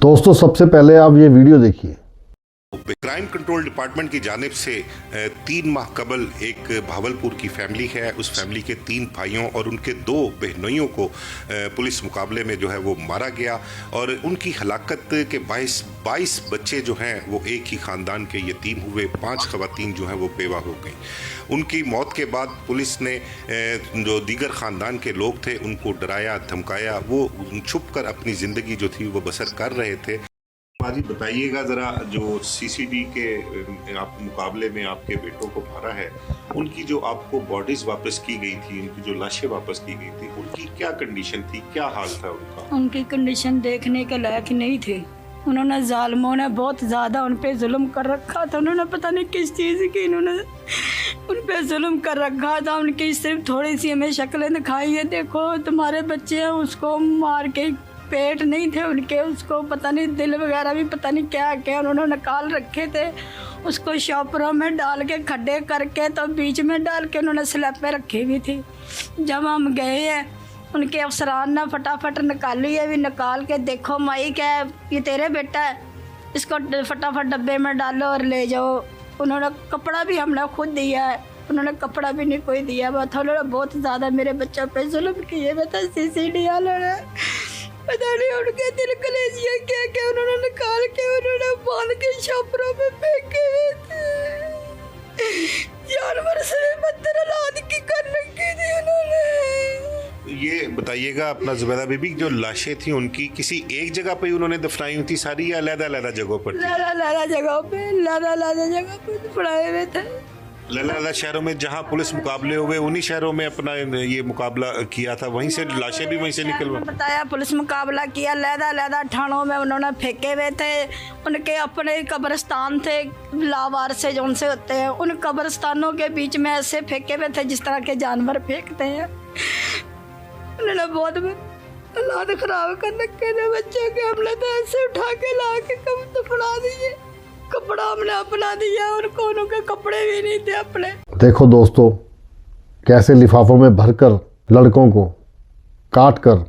दोस्तों सबसे पहले आप ये वीडियो देखिए। क्राइम कंट्रोल डिपार्टमेंट की जानिब से 3 माह कबल एक भावलपुर की फैमिली है। उस फैमिली के 3 भाइयों और उनके 2 बहनोइयों को पुलिस मुकाबले में जो है वो मारा गया और उनकी हलाकत के 22 बच्चे जो हैं वो एक ही ख़ानदान के यतीम हुए। 5 ख़वातीन जो हैं वो बेवा हो गई। उनकी मौत के बाद पुलिस ने जो दीगर ख़ानदान के लोग थे उनको डराया धमकाया। वो छुप कर अपनी ज़िंदगी जो थी वो बसर कर रहे थे। जी बताइएगा ज़रा, जो सीसीडी के आप मुकाबले में आपके बेटों को मारा है, उनकी जो आपको बॉडीज वापस की गई थी, उनकी जो लाशें वापस की गई थी, उनकी क्या कंडीशन थी, क्या हाल था उनका? उनकी कंडीशन देखने के लायक नहीं थी। उन्होंने जालिमों ने बहुत ज़्यादा उन पे जुल्म कर रखा था। उन्होंने पता नहीं किस चीज़ की इन्होंने उन पे जुल्म कर रखा था। उनकी सिर्फ थोड़ी सी हमें शक्लें दिखाई है, देखो तुम्हारे बच्चे हैं, उसको मार के पेट नहीं थे उनके, उसको पता नहीं दिल वगैरह भी पता नहीं क्या क्या उन्होंने निकाल रखे थे। उसको शॉपरों में डाल के खड्डे करके तो बीच में डाल के उन्होंने स्लैब पे रखी हुई थी। जब हम गए हैं उनके अफसरान ने फटाफट निकाली है, भी निकाल के देखो माई क्या है, ये तेरे बेटा है, इसको फटाफट डब्बे में डालो और ले जाओ। उन्होंने कपड़ा भी हमने खुद दिया है, उन्होंने कपड़ा भी नहीं कोई दिया। बस उन्होंने बहुत ज़्यादा मेरे बच्चों पे जुल्म किए। बता सीसीडी वालों ने पता नहीं उनके दिल कलेजिया क्या क्या उन्होंने निकाल के उन्होंने बांध के छापरों में फेंके हुए थे। जानवर से बदतर औलाद की कर रखी थी उन्होंने। ये बताइएगा अपना जुबैदा बीबी, जो लाशें थी उनकी किसी एक जगह पे उन्होंने दफनाई हुई थी सारी, या अलग-अलग जगहों पर? अलग जगह पे दफनाए हुए थे। अलग-अलग शहरों में जहां पुलिस मुकाबले हुए, उन्हीं शहरों में अपना ये मुकाबला किया था, वहीं से लाशें भी वहीं से निकलवा बताया। पुलिस मुकाबला किया, लहदा ठाणों में उन्होंने फेंके हुए थे। उनके अपने कब्रिस्तान थे लावार से जो उनसे होते हैं, उन कब्रिस्तानों के बीच में ऐसे फेंके हुए थे जिस तरह के जानवर फेंकते हैं। उन्होंने बहुत हालात खराब कर रखे थे बच्चों के। हमने तो ऐसे उठा के ला के कब तो फड़ा दिए, कपड़ा हमने अपना दिया, उनको उनके कपड़े भी नहीं थे अपने। देखो दोस्तों, कैसे लिफाफों में भरकर लड़कों को काट कर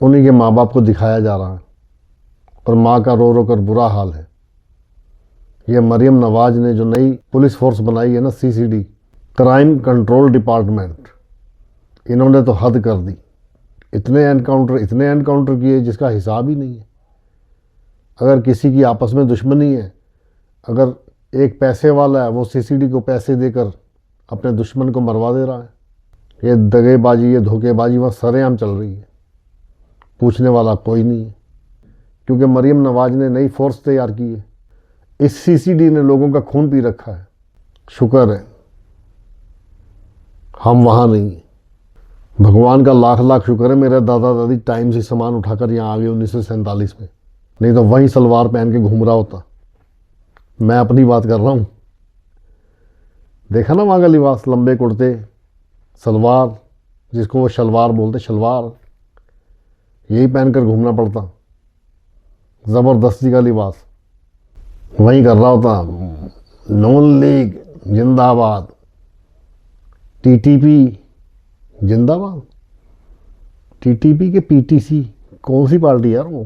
उन्हीं के माँ बाप को दिखाया जा रहा है और माँ का रो रो कर बुरा हाल है। ये मरियम नवाज ने जो नई पुलिस फोर्स बनाई है ना, सीसीडी, क्राइम कंट्रोल डिपार्टमेंट, इन्होंने तो हद कर दी। इतने एनकाउंटर किए जिसका हिसाब ही नहीं है। अगर किसी की आपस में दुश्मनी है, अगर एक पैसे वाला है वो सीसीडी को पैसे देकर अपने दुश्मन को मरवा दे रहा है, ये दगेबाजी, ये धोखेबाजी वहाँ सरेआम चल रही है। पूछने वाला कोई नहीं है, क्योंकि मरियम नवाज ने नई फोर्स तैयार की है। इस सीसीडी ने लोगों का खून पी रखा है। शुक्र है हम वहाँ नहीं हैं। भगवान का लाख लाख शुक्र है मेरे दादा दादी टाइम से सामान उठाकर यहाँ आ गए 1947 में, नहीं तो वहीं सलवार पहन के घूम रहा होता। मैं अपनी बात कर रहा हूँ। देखा ना वहाँ का लिबास, लंबे कुर्ते, सलवार, जिसको वो शलवार बोलते, शलवार, यही पहनकर घूमना पड़ता। ज़बरदस्ती का लिबास वहीं कर रहा होता। नून लीग जिंदाबाद, टीटीपी जिंदाबाद। टीटीपी के पीटीसी कौन सी पार्टी यार वो,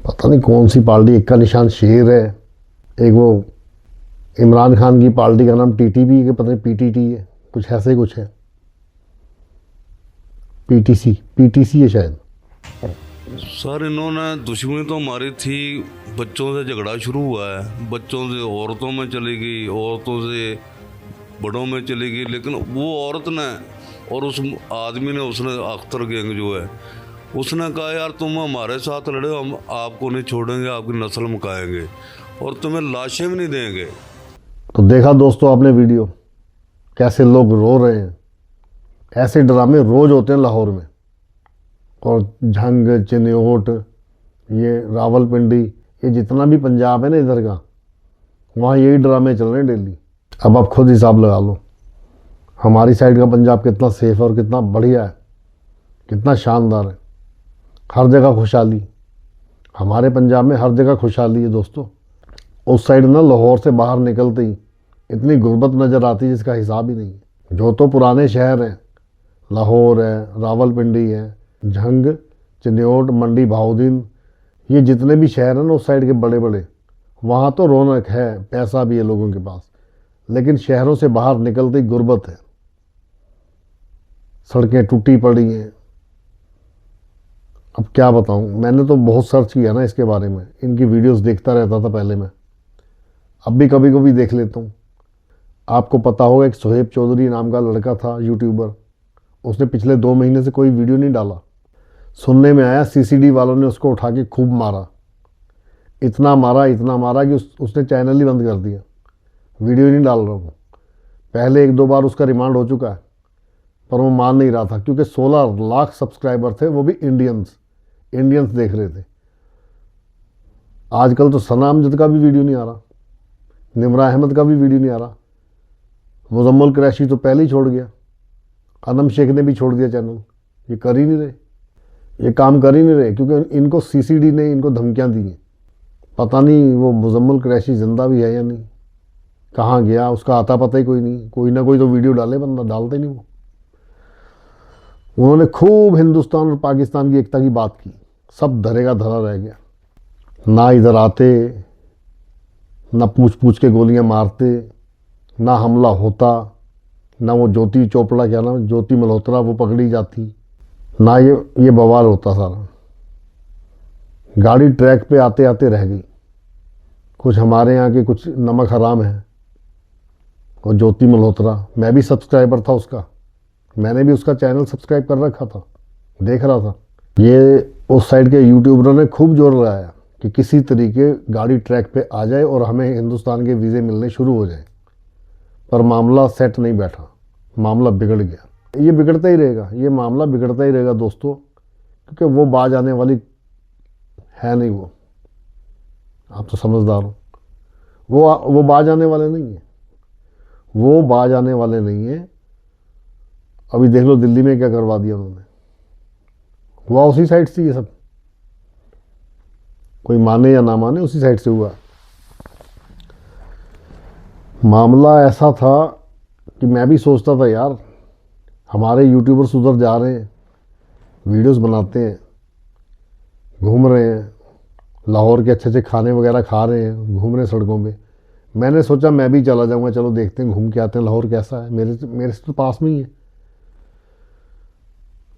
पता नहीं कौन सी पार्टी। एक का निशान शेर है, एक वो इमरान खान की पार्टी का नाम टीटीपी के, पता नहीं पीटीटी है, कुछ ऐसे ही कुछ है। पीटीसी है शायद। सर इन्होंने दुश्मनी तो हमारी थी, बच्चों से झगड़ा शुरू हुआ है, बच्चों से औरतों में चली गई, औरतों से बड़ों में चली गई। लेकिन वो औरत ने और उस आदमी ने, उसने अख्तर गैंग जो है, उसने कहा यार तुम हमारे साथ लड़े, हम आपको नहीं छोड़ेंगे, आपकी नस्ल मुकाएंगे और तुम्हें लाशें भी नहीं देंगे। तो देखा दोस्तों आपने वीडियो, कैसे लोग रो रहे हैं। ऐसे ड्रामे रोज़ होते हैं लाहौर में, और झंग, चिन्योट, ये रावलपिंडी, ये जितना भी पंजाब है ना इधर का, वहाँ यही ड्रामे चल रहे हैं डेली। अब आप खुद हिसाब लगा लो हमारी साइड का पंजाब कितना सेफ है और कितना बढ़िया है, कितना शानदार है। हर जगह खुशहाली, हमारे पंजाब में हर जगह खुशहाली है दोस्तों। उस साइड ना लाहौर से बाहर निकलते ही इतनी गुर्बत नज़र आती है जिसका हिसाब ही नहीं है। जो तो पुराने शहर हैं, लाहौर है, रावलपिंडी है, झंग, चिन्योट, मंडी, भाउदीन, ये जितने भी शहर हैं ना उस साइड के बड़े बड़े, वहाँ तो रौनक है, पैसा भी है लोगों के पास, लेकिन शहरों से बाहर निकलते ही गुर्बत है। सड़कें टूटी पड़ी हैं। अब क्या बताऊं, मैंने तो बहुत सर्च किया ना इसके बारे में, इनकी वीडियोस देखता रहता था पहले मैं, अब भी कभी कभी देख लेता हूँ। आपको पता होगा एक सोहेब चौधरी नाम का लड़का था यूट्यूबर, उसने पिछले 2 महीने से कोई वीडियो नहीं डाला। सुनने में आया सीसीडी वालों ने उसको उठा के खूब मारा, इतना मारा कि उसने चैनल ही बंद कर दिया, वीडियो नहीं डाल रहा वो। पहले 1-2 बार उसका रिमांड हो चुका है, पर वो मान नहीं रहा था, क्योंकि 16 लाख सब्सक्राइबर थे, वो भी इंडियंस देख रहे थे। आजकल तो सना अमजद का भी वीडियो नहीं आ रहा, निमरा अहमद का भी वीडियो नहीं आ रहा, मुजम्मल कुरैशी तो पहले ही छोड़ गया, अनम शेख ने भी छोड़ दिया चैनल। ये कर ही नहीं रहे, ये काम कर ही नहीं रहे, क्योंकि इनको सीसीडी ने इनको धमकियां दी हैं। पता नहीं वो मुजम्मल कुरैशी जिंदा भी है या नहीं, कहाँ गया, उसका आता पता ही कोई नहीं। कोई ना कोई तो वीडियो डाले, बंदा डालते नहीं वो। उन्होंने खूब हिंदुस्तान और पाकिस्तान की एकता की बात की, सब धरे का धरा रह गया। ना इधर आते, ना पूछ पूछ के गोलियां मारते, ना हमला होता, ना वो ज्योति चोपड़ा, क्या नाम, ज्योति मल्होत्रा, वो पकड़ी जाती, ना ये बवाल होता सारा। गाड़ी ट्रैक पे आते आते रह गई। कुछ हमारे यहाँ के कुछ नमक हराम है, और ज्योति मल्होत्रा, मैं भी सब्सक्राइबर था उसका, मैंने भी उसका चैनल सब्सक्राइब कर रखा था, देख रहा था। ये उस साइड के यूट्यूबरों ने खूब जोर लगाया कि किसी तरीके गाड़ी ट्रैक पे आ जाए और हमें हिंदुस्तान के वीज़े मिलने शुरू हो जाए, पर मामला सेट नहीं बैठा, मामला बिगड़ गया। ये बिगड़ता ही रहेगा, ये मामला बिगड़ता ही रहेगा दोस्तों, क्योंकि वो बाज आने वाली है नहीं। वो आप तो समझदार हो, वो बाज आने वाले नहीं है, वो बाज आने वाले नहीं है। अभी देख लो दिल्ली में क्या करवा दिया उन्होंने, हुआ उसी साइड से ये सब, कोई माने या ना माने उसी साइड से हुआ। मामला ऐसा था कि मैं भी सोचता था यार, हमारे यूट्यूबर्स उधर जा रहे हैं, वीडियोस बनाते हैं, घूम रहे हैं, लाहौर के अच्छे अच्छे खाने वगैरह खा रहे हैं, घूम रहे हैं सड़कों पे। मैंने सोचा मैं भी चला जाऊंगा, चलो देखते हैं, घूम के आते हैं लाहौर कैसा है, मेरे से तो पास में ही है।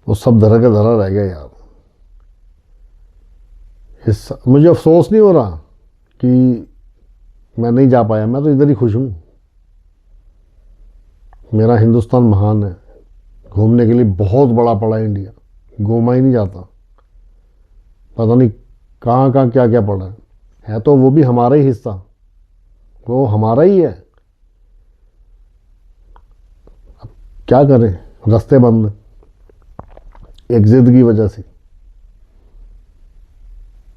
वो सब धरा का धरा रह गया यार। मुझे अफसोस नहीं हो रहा कि मैं नहीं जा पाया, मैं तो इधर ही खुश हूँ। मेरा हिंदुस्तान महान है, घूमने के लिए बहुत बड़ा पड़ा है इंडिया, घूमा ही नहीं जाता, पता नहीं कहाँ कहाँ क्या क्या पड़ा है तो वो भी हमारा ही हिस्सा, वो हमारा ही है। अब क्या करें, रास्ते बंद, एक जिद की वजह से,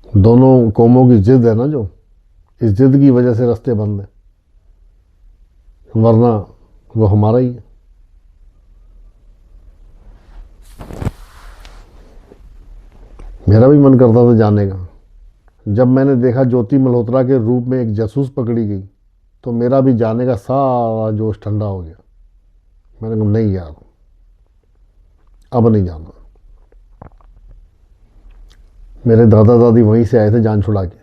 दोनों कौमों की जिद है ना, जो इस जिद की वजह से रास्ते बंद है, वरना वो हमारा ही है। मेरा भी मन करता था जाने का। जब मैंने देखा ज्योति मल्होत्रा के रूप में एक जासूस पकड़ी गई, तो मेरा भी जाने का सारा जोश ठंडा हो गया। मैंने कहा नहीं यार, अब नहीं जाना। मेरे दादा दादी वहीं से आए थे जान छुड़ा के,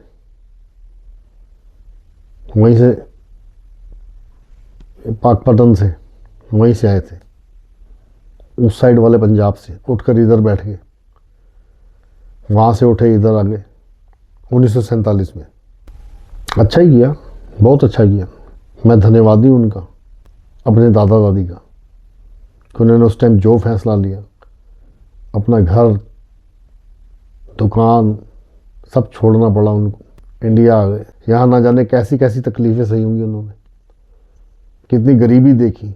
वहीं से पाकपटन से वहीं से आए थे, उस साइड वाले पंजाब से उठकर इधर बैठ गए, वहाँ से उठे इधर आ गए 1947 में। अच्छा ही किया, बहुत अच्छा किया। मैं धन्यवादी हूँ उनका, अपने दादा दादी का, कि उन्होंने उस टाइम जो फैसला लिया, अपना घर दुकान सब छोड़ना पड़ा उनको, इंडिया आ गए। यहाँ ना जाने कैसी कैसी तकलीफ़ें सही होंगी उन्होंने, कितनी गरीबी देखी।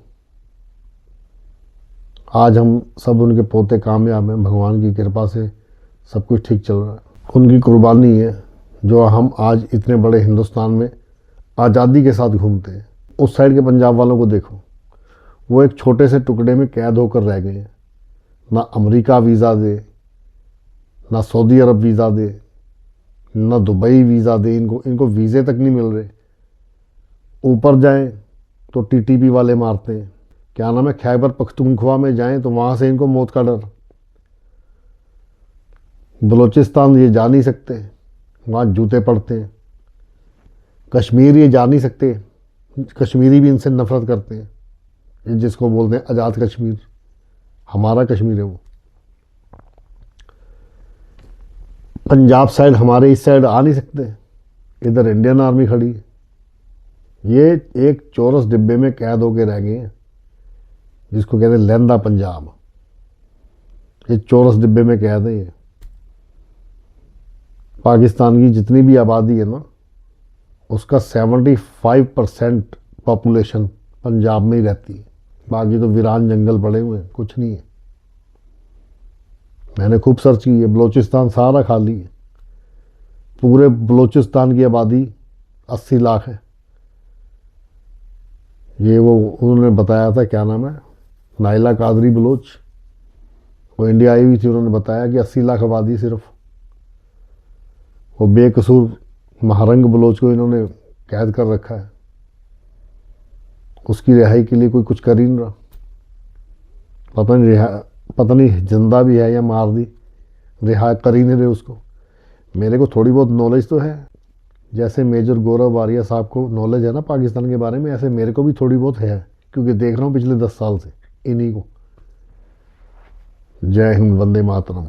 आज हम सब उनके पोते कामयाब हैं, भगवान की कृपा से सब कुछ ठीक चल रहा है। उनकी कुर्बानी है जो हम आज इतने बड़े हिंदुस्तान में आज़ादी के साथ घूमते हैं। उस साइड के पंजाब वालों को देखो, वो एक छोटे से टुकड़े में कैद होकर रह गए हैं। ना अमेरिका वीज़ा दे, ना सऊदी अरब वीज़ा दे, ना दुबई वीज़ा दे, इनको वीज़े तक नहीं मिल रहे। ऊपर जाएं तो टीटीपी वाले मारते हैं, क्या नाम है, खैबर पख्तूनख्वा में जाएं तो वहाँ से इनको मौत का डर। बलूचिस्तान ये जा नहीं सकते, वहाँ जूते पड़ते हैं। कश्मीर ये जा नहीं सकते, कश्मीरी भी इनसे नफरत करते हैं। ये जिसको बोलते हैं आज़ाद कश्मीर, हमारा कश्मीर है वो। पंजाब साइड हमारे इस साइड आ नहीं सकते, इधर इंडियन आर्मी खड़ी है। ये एक चौरस डिब्बे में कैद होके रह गए हैं, जिसको कहते हैं लैंदा पंजाब। ये चौरस डिब्बे में कैद है ये। पाकिस्तान की जितनी भी आबादी है ना, उसका 75% पॉपुलेशन पंजाब में ही रहती है। बाकी तो वीरान जंगल पड़े हुए हैं, कुछ नहीं है। मैंने खूब सर्च की है, बलूचिस्तान सारा खाली है। पूरे बलूचिस्तान की आबादी 80 लाख है। ये वो उन्होंने बताया था, क्या नाम है, नाइला कादरी बलोच, वो इंडिया आई हुई थी। उन्होंने बताया कि 80 लाख आबादी सिर्फ। वो बेकसूर महारंग बलोच को इन्होंने कैद कर रखा है। उसकी रिहाई के लिए कोई कुछ कर ही नहीं रहा। पता नहीं जिंदा भी है या मार दी, रिहा कर ही नहीं रहे उसको। मेरे को थोड़ी बहुत नॉलेज तो है, जैसे मेजर गौरव बारिया साहब को नॉलेज है ना पाकिस्तान के बारे में, ऐसे मेरे को भी थोड़ी बहुत है, क्योंकि देख रहा हूँ पिछले 10 साल से इन्हीं को। जय हिंद, वंदे मातरम।